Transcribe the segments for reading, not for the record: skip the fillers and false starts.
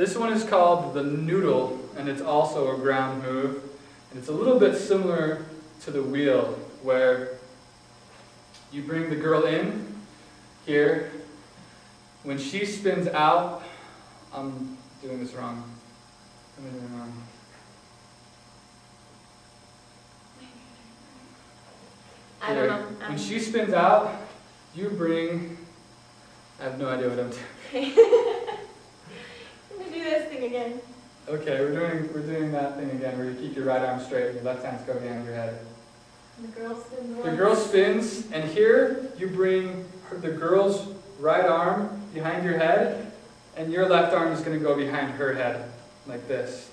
This one is called the noodle, and it's also a ground move. And it's a little bit similar to the wheel, where you bring the girl in here. When she spins out, I'm doing this wrong. I'm doing it wrong. I don't know. When she spins out, you bring, I have no idea what I'm doing. I'm going to do this thing again. Okay, we're doing that thing again where you keep your right arm straight and your left hand's going behind your head. And the girl spins. The girl spins, and here you bring the girl's right arm behind your head, and your left arm is going to go behind her head, like this.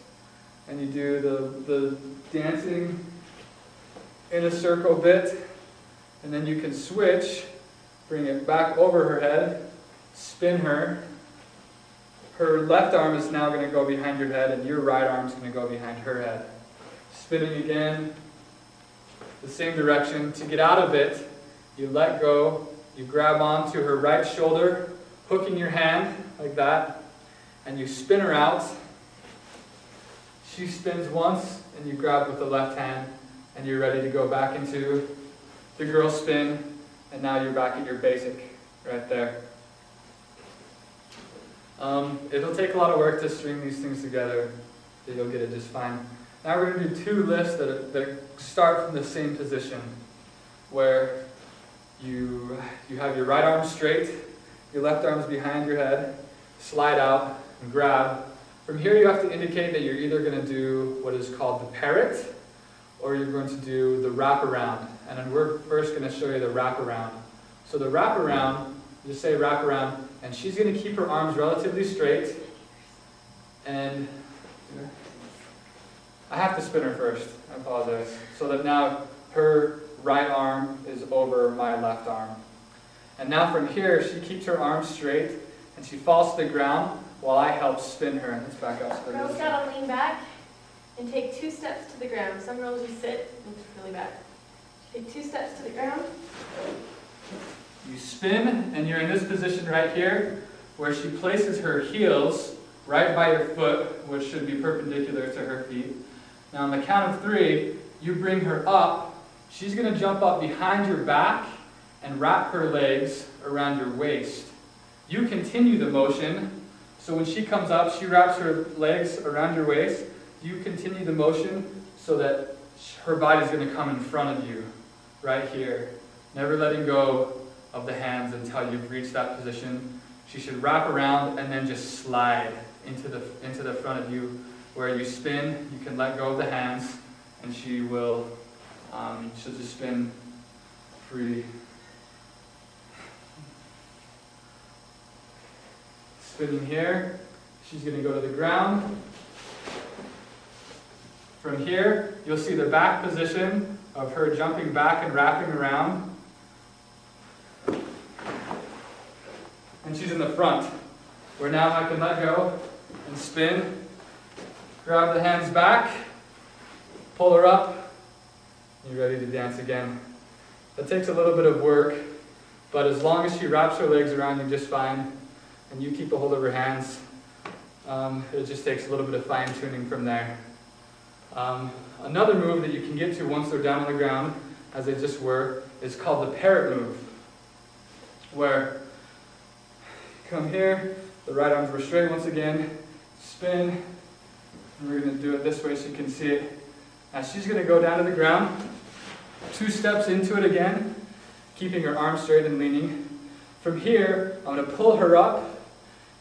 And you do the dancing in a circle bit, and then you can switch, bring it back over her head, spin her. Her left arm is now going to go behind your head, and your right arm is going to go behind her head. Spinning again, the same direction. To get out of it, you let go, you grab onto her right shoulder, hooking your hand like that, and you spin her out. She spins once, and you grab with the left hand, and you're ready to go back into the girl spin, and now you're back at your basic right there. It'll take a lot of work to string these things together, but you'll get it just fine. Now we're going to do two lifts that start from the same position, where you have your right arm straight, your left arm is behind your head, slide out and grab. From here you have to indicate that you're either going to do what is called the parrot, or you're going to do the wraparound. And then we're first going to show you the wraparound. So the wraparound, just say wraparound, and she's going to keep her arms relatively straight. And I have to spin her first, I apologize. So that now her right arm is over my left arm. And now from here, she keeps her arms straight, and she falls to the ground while I help spin her. Let's back up. Girls gotta lean back and take 2 steps to the ground. Some girls just sit, it looks really bad. Take 2 steps to the ground. You spin, and you're in this position right here, where she places her heels right by your foot, which should be perpendicular to her feet. Now on the count of 3, you bring her up. She's going to jump up behind your back and wrap her legs around your waist. You continue the motion, so when she comes up, she wraps her legs around your waist. You continue the motion so that her body's going to come in front of you, right here. Never letting go of the hands until you've reached that position. She should wrap around and then just slide into the front of you. Where you spin, you can let go of the hands, and she'll just spin free. Spinning here, she's going to go to the ground. From here, you'll see the back position of her jumping back and wrapping around. And she's in the front, where now I can let go and spin. Grab the hands back, pull her up, and you're ready to dance again. That takes a little bit of work, but as long as she wraps her legs around you just fine, and you keep a hold of her hands, it just takes a little bit of fine-tuning from there. Another move that you can get to once they're down on the ground, as they just were, is called the parrot move, where you come here, the right arms were straight once again, spin, and we're going to do it this way so you can see it. Now she's going to go down to the ground, 2 steps into it again, keeping her arms straight and leaning. From here, I'm going to pull her up,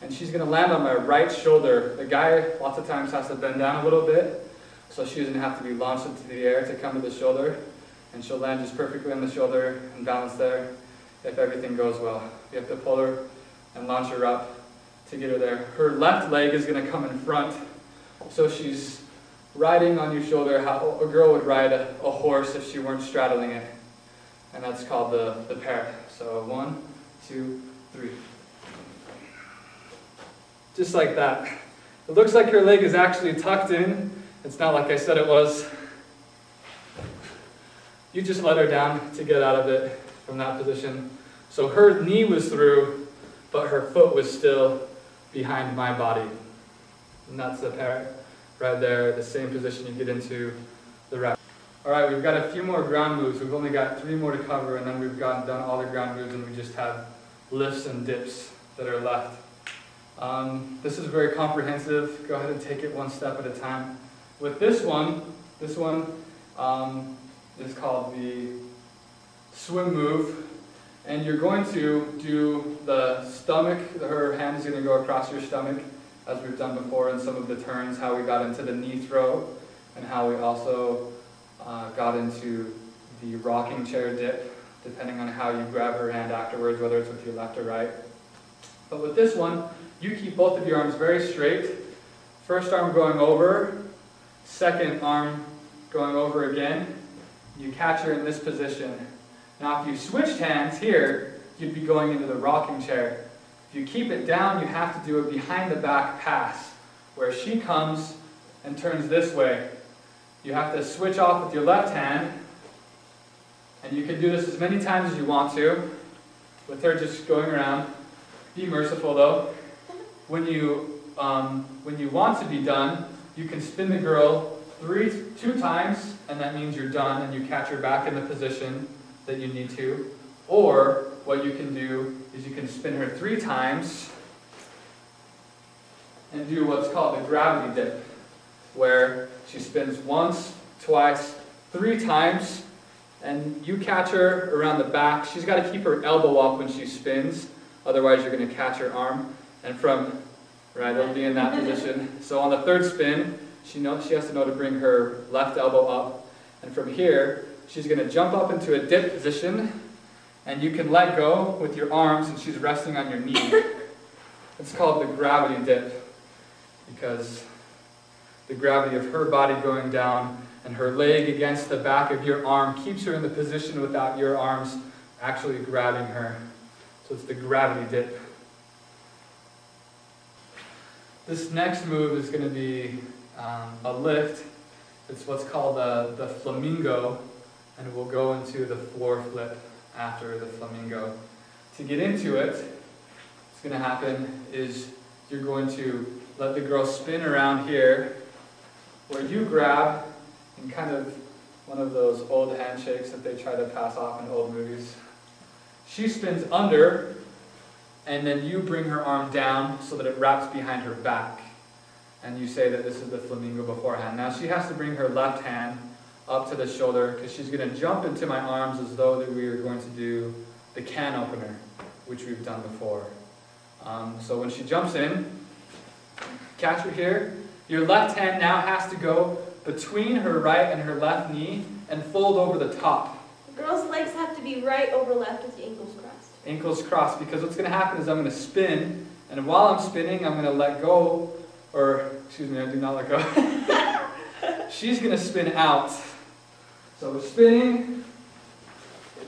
and she's going to land on my right shoulder. The guy lots of times has to bend down a little bit, so she doesn't have to be launched into the air to come to the shoulder, and she'll land just perfectly on the shoulder and balance there if everything goes well. You have to pull her and launch her up to get her there. Her left leg is going to come in front, so she's riding on your shoulder how a girl would ride a horse if she weren't straddling it. And that's called the parrot. So 1, 2, 3. Just like that. It looks like her leg is actually tucked in. It's not like I said it was. You just let her down to get out of it from that position. So her knee was through, but her foot was still behind my body. And that's the parrot right there, the same position you get into the rep. All right, we've got a few more ground moves. We've only got 3 more to cover, and then we've done all the ground moves, and we just have lifts and dips that are left. This is very comprehensive. Go ahead and take it one step at a time. With this one is called the swim move, and you're going to do the stomach. Her hand is going to go across your stomach, as we've done before in some of the turns, how we got into the knee throw, and how we also got into the rocking chair dip, depending on how you grab her hand afterwards, whether it's with your left or right. But with this one, you keep both of your arms very straight. First arm going over, second arm going over again. You catch her in this position. Now if you switched hands here, you'd be going into the rocking chair. If you keep it down, you have to do a behind the back pass, where she comes and turns this way. You have to switch off with your left hand, and you can do this as many times as you want to, with her just going around. Be merciful though. When you want to be done, you can spin the girl 2 times, and that means you're done, and you catch her back in the position that you need to. Or what you can do is you can spin her 3 times and do what's called the gravity dip, where she spins once, twice, 3 times, and you catch her around the back. She's got to keep her elbow up when she spins, otherwise you're going to catch her arm. And it'll be in that position. So on the 3rd spin, she has to know to bring her left elbow up. And from here, she's going to jump up into a dip position, and you can let go with your arms, and she's resting on your knee. It's called the gravity dip, because the gravity of her body going down and her leg against the back of your arm keeps her in the position without your arms actually grabbing her. So it's the gravity dip. This next move is going to be a lift. It's what's called the flamingo, and we'll go into the floor flip after the flamingo. To get into it, what's going to happen is you're going to let the girl spin around here, where you grab in kind of one of those old handshakes that they try to pass off in old movies. She spins under, and then you bring her arm down so that it wraps behind her back. And you say that this is the flamingo beforehand. Now she has to bring her left hand up to the shoulder, because she's going to jump into my arms as though that we were going to do the can opener, which we've done before. So when she jumps in, catch her here. Your left hand now has to go between her right and her left knee and fold over the top. The girl's legs have to be right over left with the ankles crossed. Ankles crossed, because what's going to happen is I'm going to spin, and while I'm spinning, I'm going to let go, or, excuse me, I do not let go. She's going to spin out. So we're spinning.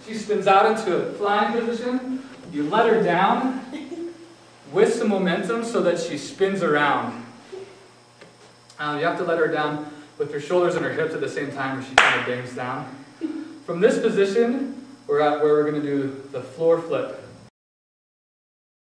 She spins out into a flying position. You let her down with some momentum so that she spins around. You have to let her down with her shoulders and her hips at the same time, where she kind of bangs down. From this position, we're at where we're going to do the floor flip.